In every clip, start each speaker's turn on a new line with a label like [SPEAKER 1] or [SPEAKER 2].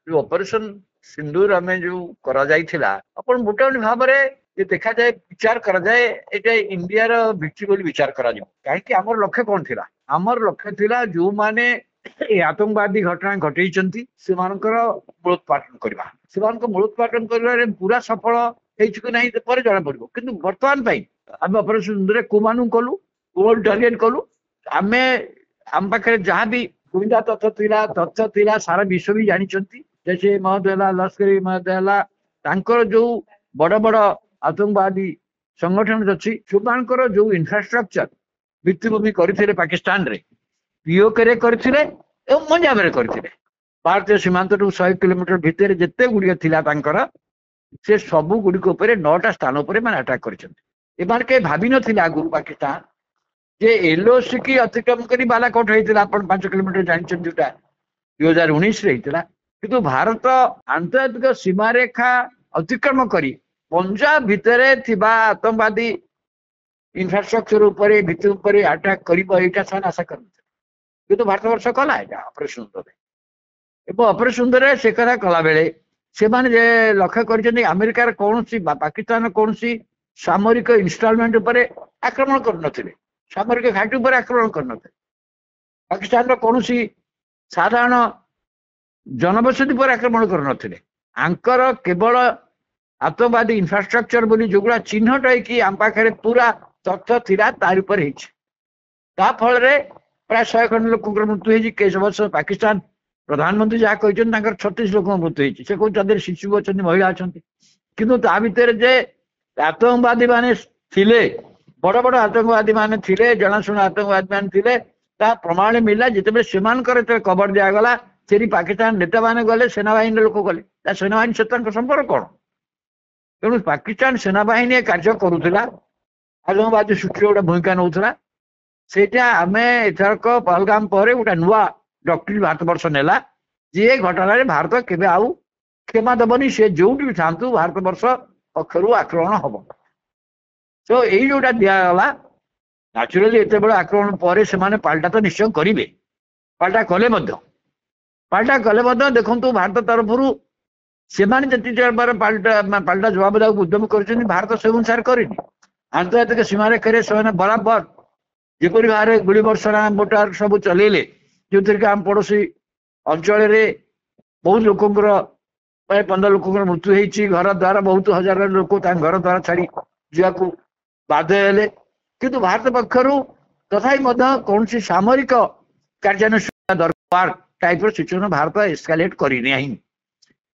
[SPEAKER 1] जो ऑपरेशन सिंदूर आम जो अपन मोटा मोटी भाव में देखा जाए विचार करा जाए ये इंडिया भिक्टी बोली विचार करा कहीं आमर लक्ष्य कौन थी आमर लक्ष्य थिला जो माने आतंकवादी घटना घटई से मूलोत्पाटन करवा से मूलोत्पाटन कर पूरा सफल हो जना पड़ो कि बर्तमान आम ऑपरेशन सिंदूर को कलु को टार्गेट कलु आम आम पाखे जहाँ भी गुइंदा तथ्य थिला सारा विश्व भी जानते जैसे महोदय लश्कर महोदय जो बड़ बड़ आतंकवादी संगठन अच्छी से जो इंफ्रास्ट्रक्चर भित्तिभूमि करते पाकिस्तान रे पीओके करते पंजाब रे करते भारतीय सीमांत 100 किलोमीटर भितर जिते गुड़िया थिला से सबू गुड़िक 9टा स्थान पर अटाक कर भावी ना आगुरी पाकिस्तान जे एलओसी की अतिक्रम कर बालाकोट होता 5 किलोमीटर जानते जोटा 2019 कि भारत आंतर्जातिक सीमा रेखा अतिक्रम करी पंजाब भितर थिबा आतंकवादी इंफ्रास्ट्रक्चर उपरे भित्ति उपरे अटैक करिबा से आशा करते कि भारत वर्ष कला ऑपरेशन सुंदर ऑपरेशन सुंदर से कथा कला बेले से माने लक्ष्य कर अमेरिकार कौन पाकिस्तान कौन सामरिक इनस्टॉलमेंट उपरे आक्रमण कर सामरिक घाटी उपर आक्रमण कर पाकिस्तान कौन साधारण जनबसति पर आक्रमण कर केवल आतंकवादी इंफ्रास्ट्रक्चर बोली जोगुड़ा चिन्हट है आम पाखे पूरा तथ्य थिला तार उपर फल प्राय 100 खंड लोक मृत्यु होती केस वर्ष पाकिस्तान प्रधानमंत्री जहाँ कहते 36 लोक मृत्यु होती से कहते शिशु अच्छा महिला अच्छा किंतु ता भीतर जे आतंकवादी माने थिले बड़ बड़ आतंकवादी माने थिले जनाशुना आतंकवादी माने थिले ता प्रमाण मिला जिते से कबर दिगला से पाकिस्तान नेता मैंने गले सेनाबाहिनी लोक गले सेनाबाहिनी सहित संपर्क कौन तेणु पाकिस्तान सेनाबाहिनी कार्य करुला आतंकवादी सृष्टि गोटे भूमिका नौला सेटा आम एथरक पहलगाम पर गोटे नुआ डक्ट्रिन भारत वर्ष नेला जी घटना भारत केबे आउ क्षमा दबनी से जो भी था भारत वर्ष पक्षर आक्रमण हम तो यही जोटा दिगला न्याचुराली एत बड़ आक्रमण पर से पाल्टा तो निश्चय करेंगे पाल्टा कले देखु भारत तरफ से पाल्टा जवाब देवाक उद्यम कर भारत से अनुसार करनी आंतर्जातिक सीमा रेखा से बराबर जेपरी भाव में गुड़ी वर्षा मोटार सब चलेले जो थी आम पड़ोशी अंचल बहुत लोकंर 15 लोक मृत्यु होती घर द्वारा बहुत हजार लोक घर द्वारा छाड़ी जावाक बाध्य हेले किंतु भारत पक्षर तथा कौन सामरिक कार्यानुष्ठान दरकार टाइप सिचुएसन भारत एस्कालेट करनी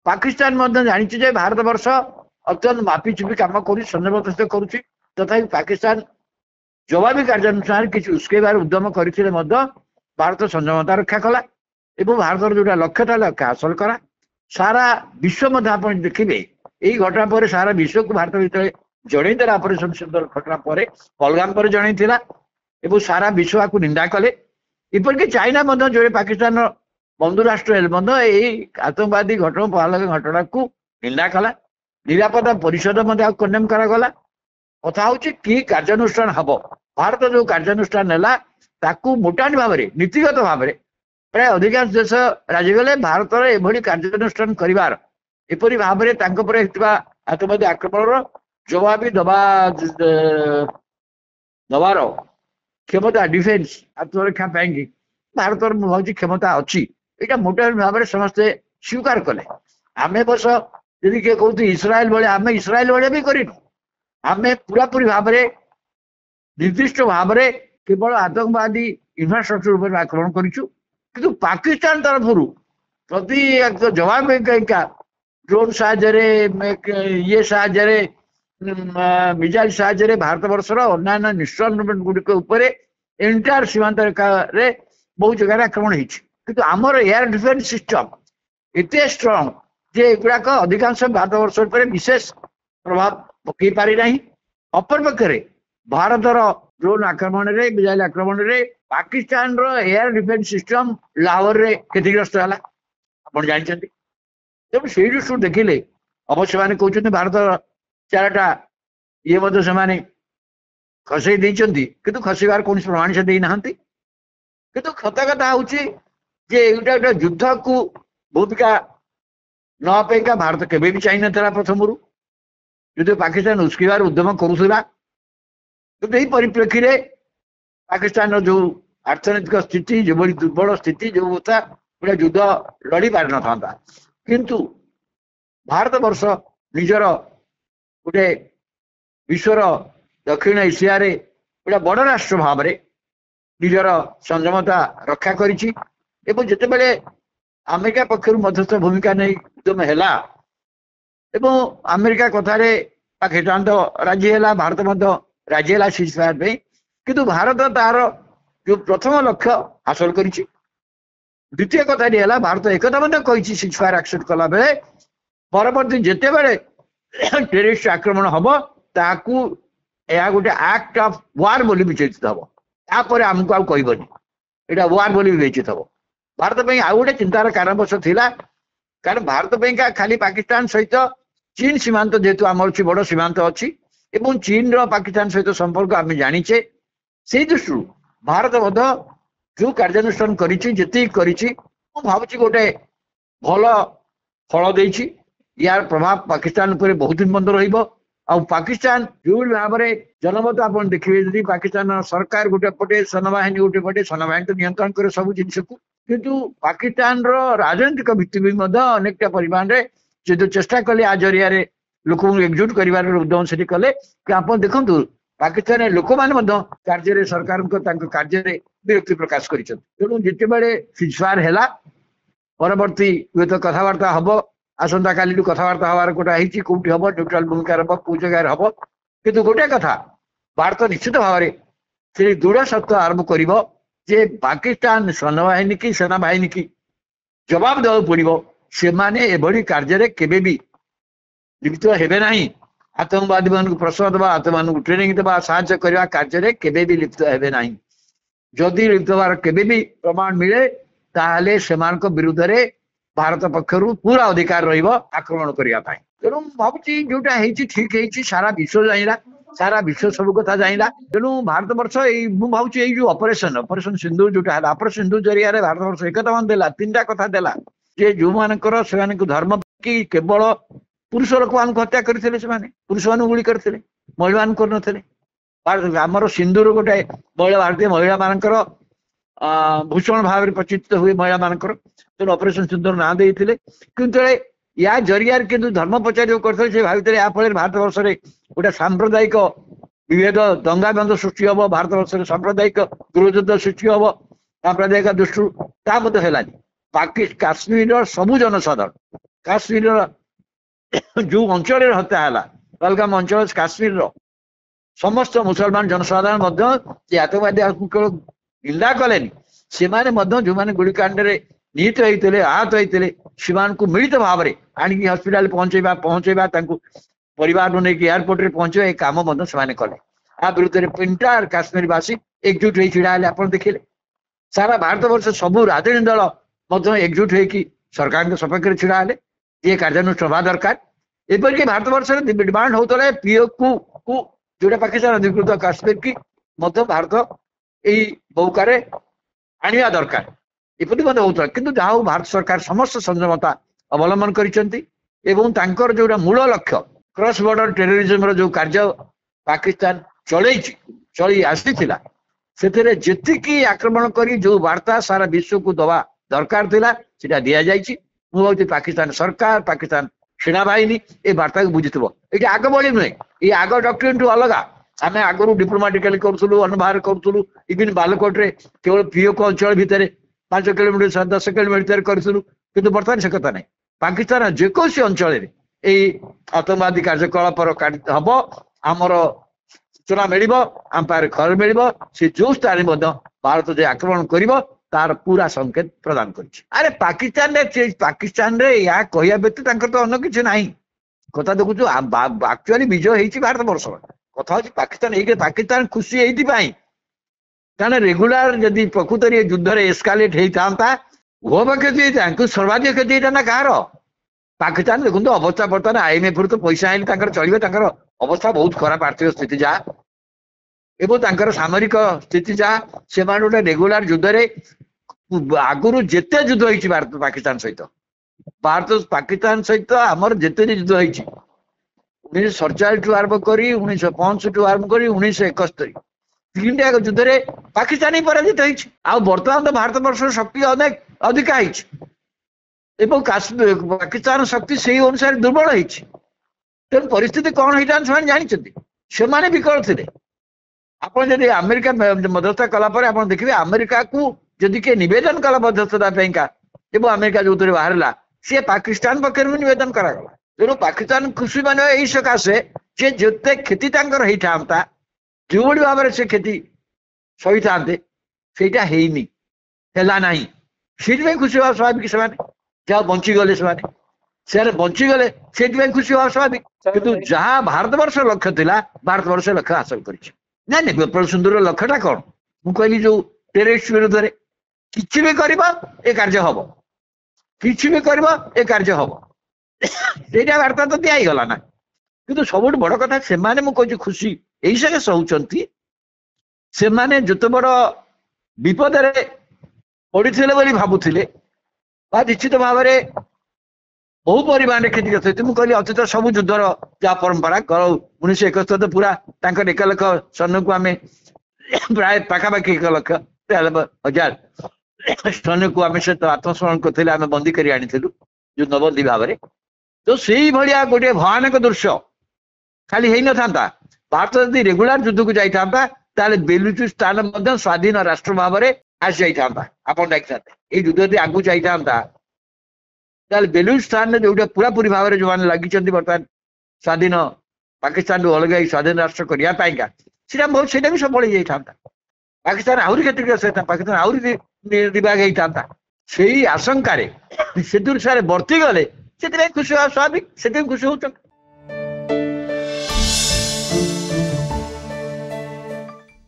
[SPEAKER 1] पाकिस्तान जानी भारत वर्ष अत्यंत मापी चुपी कम कर सन्निबद्ध करुच्ची तथा पाकिस्तान जवाबी कार्यानुष्ठान किसी उस्केबार उद्यम करते भारत संयमता रक्षा कला एवं भारत जोटा लक्ष्य था लक्ष्य हासिल करा सारा विश्व आप देखिए यही घटना पर सारा विश्व को भारत भीतर जनईदेला ऑपरेशन सिंदूर घटना पर पहलगाम पर जनईला एवं सारा विश्व को निंदा कले इपरिक चाइना जो पाकिस्तान बंधु राष्ट्र यही आतंकवादी घटना पहलगाम घटना को निंदा कला निरापत्ता परिषद कंडेम करागला कथा हूँ कि कार्यानुष्ठान हम भारत जो कार्यानुष्ठान नेला ताकू मोटाटी भाव में नीतिगत भाव में प्राय अधिकांश देश राजी गले भारत एभली कार्यानुष्ठान कर एपरी भाव में आतंकवादी आक्रमण जवाबी दबार क्षमता डिफेन्स आत्मरक्षा भारत भाव क्षमता अच्छी यहाँ मोटा भाव में समस्ते स्वीकार कले आम बस यदि किए कहते इस्राएल भाई आम इस्राएल भाया भी करूँ आम पूरापूरी भाव में निर्दिष्ट भाव में केवल आतंकवादी इंफ्रास्ट्रक्चर उपर आक्रमण करूँ कि पाकिस्तान तरफ प्रति जवाब ड्रोन ये मिजाइल साहाय्य भारत वर्षर अन्य इंस्टॉलमेंट गुड़िक एंटायर सीमांत रेखा बहुत जगह आक्रमण होती आमर एयर डिफेन्स सिस्टम एत स्ट्रंग जे एगुड़ाक अधिकांश भारत वर्ष पर विशेष प्रभाव पकई पारि ना अपरपक्षे भारतर ड्रोन आक्रमण रे मिसाइल आक्रमण रे पाकिस्तान रो एयर डिफेन्स सिस्टम लाहौर रे क्षतिग्रस्त है आप जानते तेणु से दृष्टि देखिले अवश्य मैंने कहते भारत 4टा ये से खसई देती कि खसबार कौन प्रमाण से देना कि सत कथा हूँ युद्ध को भूमिका नपाइका भारत केवे भी चाह ना प्रथम जो पाकिस्तान उस्किबार उद्यम करुला किंतु यही परिप्रेक्षी में पाकिस्तान जो अर्थनैतिक स्थिति जो दुर्बल स्थिति जो था गोटे युद्ध लड़ी पार न था किंतु भारत वर्ष निजर गोटे विश्वर दक्षिण एशिया रे गोटे बड़ राष्ट्र भाव में निजर संयमता रक्षा करिछि एवं जितेबाला अमेरिका पक्षर मध्यस्थ भूमिका नहीं उद्यम है एवं अमेरिका कथार पाकिस्तान तो राजी है भारत राजी है सीजफायर पे किंतु भारत तार जो प्रथम लक्ष्य हासिल करिछि द्वितीय कथा है भारत एक कही सीजफायर एक्सेप्ट कला बेले परवर्ती जिते बड़े टेररिस्ट आक्रमण हम ताकू यह गोटे एक्ट ऑफ वार बोली विचेषित हम तापर आमको आउ कहबनी एटा वार बोली विवेचित हम भारत पे आउ गोटे चिंतार कारणवश थिला कारण भारत पे खाली पाकिस्तान सहित चीन सीमांत जेहेतु आम बड़ सीमांत अच्छी एवं चीन रो पाकिस्तान सहित संपर्क आम जाचे से दृष्टि भारत जो कार्यानुष्ठान करी भावुँ गोटे भल फल देछि यार प्रभाव पाकिस्तान पर बहुत दिन बंद रहिबो आ पाकिस्तान जो भाव में जनमत आप देखिए पाकिस्तान सरकार गोटे पटे सेनाबाहिनी गोटे पटे सेनाबाहिनी तो नियंत्रण करे सब जिनस को किंतु पाकिस्तान रो राजनीतिक भित्तिभूमि अनेकटा परिमाण रे जो चेष्टा कले आ जरिया लोक एकजुट कर उद्यम से कले कि आप देखु पाकिस्तान लोक मैंने कार्य सरकार कार्य विरक्ति प्रकाश कर तेणु जिते बड़े सीजफायर है परवर्ती हुए तो कथबार्ता हम आसंता काली कथबार्ता हबार गोटे कौटी हम न्यूट्राल भूमिका हम कौ जगह हम किंतु गोटे कथा भारत निश्चित भाव में से दृढ़ सत्य आरंभ कर पाकिस्तान सेनाबाहिनी की सेनाबाहिनी की जवाब देवा पड़ो से माने कार्य केबे भी लिप्त हेबे नहीं आतंकवादी मान प्रश्रय देवा आतंकवादी ट्रेनिंग देवा साहाय्य करने कार्य केबे भी लिप्त हेबे नहीं जदि लिप्त हबार केबे भी प्रमाण मिले ताहले सेमानक विरुद्ध रे भारत पक्षर पूरा अधिकार रहिबो आक्रमण करने तेणु भावुँ जोटा ठीक है सारा विश्व जाइला सारा विश्व सब कथा जाइला तेणु भारत वर्ष भावुँ जो ऑपरेशन सिंधु जोटा है ऑपरेशन सिंधु जरिया भारत वर्ष एक कथा देला तीन टा कथा देला जे जो मानकर से धर्म कि केवल पुरुष लोक मान हत्या करते पुरुष मान गुली करते महिला मान कर आमर सिंधुर गोटे महिला भारतीय महिला मानकर भूषण भाव में प्रचित हुए महिला मानकर तेणु ऑपरेशन सिंधुर ना देते किंतु या जरिया किंतु धर्म प्रचार जो करते भाई या फल भारत वर्ष में गोटे सांप्रदायिक विभेद दंगा बंद सृष्टि हम भारत वर्ष में सांप्रदायिक गृहयुद्ध सृष्टि हम सांप्रदायिक दृष्टि है काश्मीर सबू जनसाधारण काश्मीर जो अंचल हत्या है पहलगाम अंचल काश्मीर समस्त मुसलमान जनसाधारण आतंकवादी निंदा कले से जो मैंने गुड़िकांड निहित होते आहत होते से मिलित भाव में आणिक हस्पिटाल पहुंचेबा परिवार नहीं एयरपोर्ट रे पहुंचे कम से कले आ विरुद्ध इंटायर काश्मीरवासी एकजुट हो छिड़ा आप देखिले सारा भारत वर्ष सबू राजनीतिक दल एकजुट हो सरकार सपक्ष छिड़ा ये कार्यानुष्ठान हवा दरकार एपरिक भारत वर्ष में डिमांड होता है पीओ को जोटा पाकिस्तान अधिकृत काश्मीर की भारत यही मौका आनिया दरकार एपरि होता किंतु जहाँ भारत सरकार समस्त संयमता अवलंबन कर जोटा मूल लक्ष्य क्रॉस बॉर्डर टेररिज्म जो कार्य पाकिस्तान चली आसी जी आक्रमण कर जो वार्ता सारा विश्व को दवा दरकार था दि जाइए मुझे पाकिस्तान सरकार पाकिस्तान सेनाबाहिनी ये वार्ता को बुझीथो ये आग बड़ी नुहे ये आग डॉक्ट्रिन टू अलग आम आगु डिप्लोमेटिकली करूँ अनबार करूँ इवन बालकोट रे केवल पीओ अंचल भितर 5 किलोमीटर 10 किलोमीटर करूँ कि बर्तमान से कथा नहीं पाकिस्तान जेकोसी अंचल आतंकवादी कार्यकलाप हम आमर सूचना मिल आम पाखे खबर मिल से जो स्थान भारत जो आक्रमण कर तार पूरा संकेत प्रदान करे पाकिस्तान रे या कहया व्यतीत तो अन्य किसी ना कथा देखु एक्चुअली विजय हो भारत वर्ष कथा हूँ पाकिस्तान खुशी यही कारण रेगुलर जदि प्रकृत युद्ध एस्कालेट होता उभय पक्ष सर्वाधिक क्षति होता ना कहार पाकिस्तान देखो अवस्था बर्तमान IMF तो पैसा आईने चलिए अवस्था बहुत खराब आर्थिक स्थिति जहाँ एवं सामरिक स्थिति जहाँ से गोटे रेगुलर युद्ध आगुरी जिते युद्ध हो भारत पाकिस्तान सहित भारत पाकिस्तान सहित आमर जिते युद्ध होती 1947 आरंभ कर 1965 आरंभ कर 1971 तीन टा युद्ध में पाकिस्तान ही पराजित होती बर्तमान तो भारत वर्ष शक्ति अनेक अधिका पाकिस्तान शक्ति से अनुसार दुर्बल होती तेणु परिस्थिति कौन होता से जानते से विकल थे आपड़ जब अमेरिका मध्यस्थता कलापर आप देखिए अमेरिका को जदि किए नवेदन कला मध्यस्थता जब अमेरिका जो बाहर सी पाकिस्तान पक्ष नवेदन करागला तेणु पाकिस्तान खुशी मान यही सकाशे जे जिते क्षति होता जो भाव में से क्षति सही था सेटा है खुशी हवा स्वाभाविक से जहाँ बंचीगले से बंचीगले से खुशी हवा स्वाभाविक किंतु जहाँ भारतवर्ष लक्ष्य थिला भारतवर्ष लक्ष्य हासिल कर नहीं विप्लव सिंधुर लक्ष्यटा कौन मुझे जो टेररिस्ट विरुद्ध में किसी भी कर कार्य हम किसी भी कर कार्य हम सेटा वार्ता तो दिगला ना किंतु सब बड़ कथा से मुझे खुशी यही सके सहते से जिते बड़ विपद पड़ते भावुले निश्चित भाव में बहु परिमाण क्षतिग्रस्त होती मुझे अतीत सब युद्धर जहाँ परंपरा 1971 तो पूरा 1 लाख सैन्य को आम प्राय पाखापाखि 1,00,000 सैन्य को आम सहित आत्मस्मरण करते आम बंदी कर आनीलु युद्धबंदी भाव में तो से भाया गोटे भयानक दृश्य खाली हो न था भारत यदि रेगुलर युद्ध को जाता बेलुचिस्तान स्वाधीन राष्ट्र भाव में आसी जाता आप युद्ध यदि आगू जाता बेलुचिस्तान जो पूरा पूरी भाव में जो मैंने लगी बर्तमान स्वाधीन पाकिस्तान अलग स्वाधीन राष्ट्र करने से भी सफल हो जाता पाकिस्तान आहरी क्षतिग्रस्त होता पाकिस्तान आहरी दिवाग होता से आशंक से दृश्य बर्ती गले से खुशी स्वाभाविक से खुशी होता